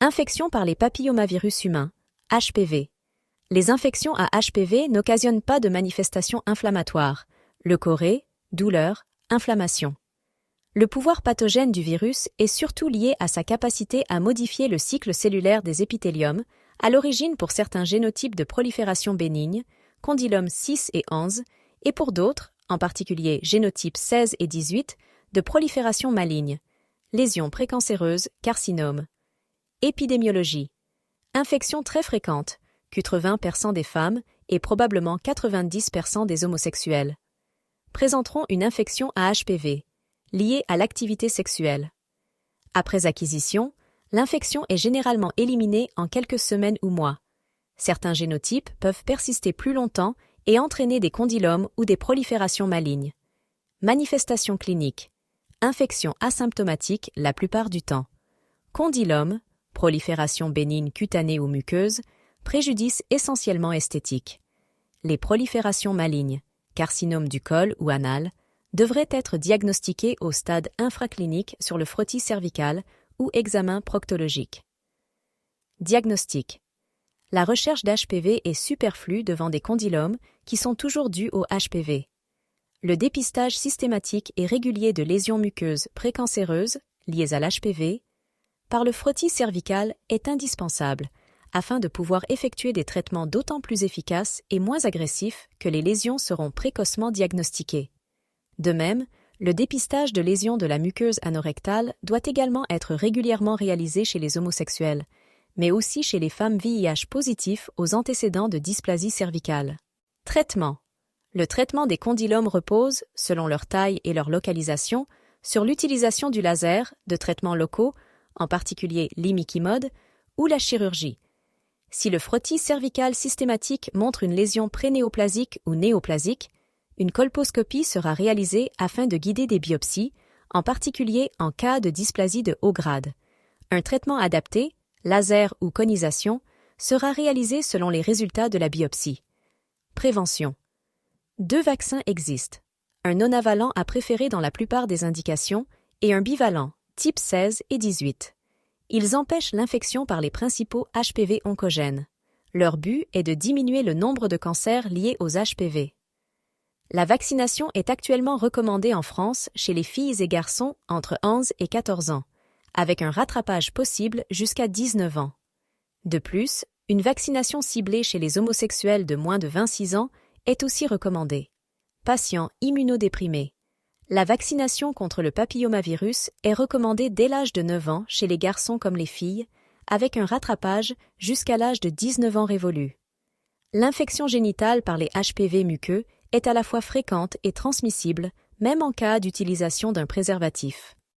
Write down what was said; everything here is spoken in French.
Infection par les papillomavirus humains, HPV. Les infections à HPV n'occasionnent pas de manifestations inflammatoires, leucorrhée, douleur, inflammation. Le pouvoir pathogène du virus est surtout lié à sa capacité à modifier le cycle cellulaire des épithéliums, à l'origine pour certains génotypes de prolifération bénigne, condylome 6 et 11, et pour d'autres, en particulier génotypes 16 et 18, de prolifération maligne, lésions précancéreuses, carcinomes. Épidémiologie. Infection très fréquente, 80% des femmes et probablement 90% des homosexuels. Présenteront une infection à HPV, liée à l'activité sexuelle. Après acquisition, l'infection est généralement éliminée en quelques semaines ou mois. Certains génotypes peuvent persister plus longtemps et entraîner des condylomes ou des proliférations malignes. Manifestations cliniques. Infection asymptomatique la plupart du temps. Condylome, prolifération bénigne cutanée ou muqueuse, préjudice essentiellement esthétique. Les proliférations malignes, carcinome du col ou anal, devraient être diagnostiquées au stade infraclinique sur le frottis cervical ou examen proctologique. Diagnostic. La recherche d'HPV est superflue devant des condylomes qui sont toujours dus au HPV. Le dépistage systématique et régulier de lésions muqueuses précancéreuses liées à l'HPV par le frottis cervical est indispensable afin de pouvoir effectuer des traitements d'autant plus efficaces et moins agressifs que les lésions seront précocement diagnostiquées. De même, le dépistage de lésions de la muqueuse anorectale doit également être régulièrement réalisé chez les homosexuels, mais aussi chez les femmes VIH positifs aux antécédents de dysplasie cervicale. Traitement. Le traitement des condylomes repose, selon leur taille et leur localisation, sur l'utilisation du laser, de traitements locaux, en particulier l'imikimode, ou la chirurgie. Si le frottis cervical systématique montre une lésion prénéoplasique ou néoplasique, une colposcopie sera réalisée afin de guider des biopsies, en particulier en cas de dysplasie de haut grade. Un traitement adapté, laser ou conisation, sera réalisé selon les résultats de la biopsie. Prévention. 2 vaccins existent. Un non-avalent à préférer dans la plupart des indications et un bivalent, type 16 et 18. Ils empêchent l'infection par les principaux HPV oncogènes. Leur but est de diminuer le nombre de cancers liés aux HPV. La vaccination est actuellement recommandée en France chez les filles et garçons entre 11 et 14 ans, avec un rattrapage possible jusqu'à 19 ans. De plus, une vaccination ciblée chez les homosexuels de moins de 26 ans est aussi recommandée. Patients immunodéprimés. La vaccination contre le papillomavirus est recommandée dès l'âge de 9 ans chez les garçons comme les filles, avec un rattrapage jusqu'à l'âge de 19 ans révolu. L'infection génitale par les HPV muqueux est à la fois fréquente et transmissible, même en cas d'utilisation d'un préservatif.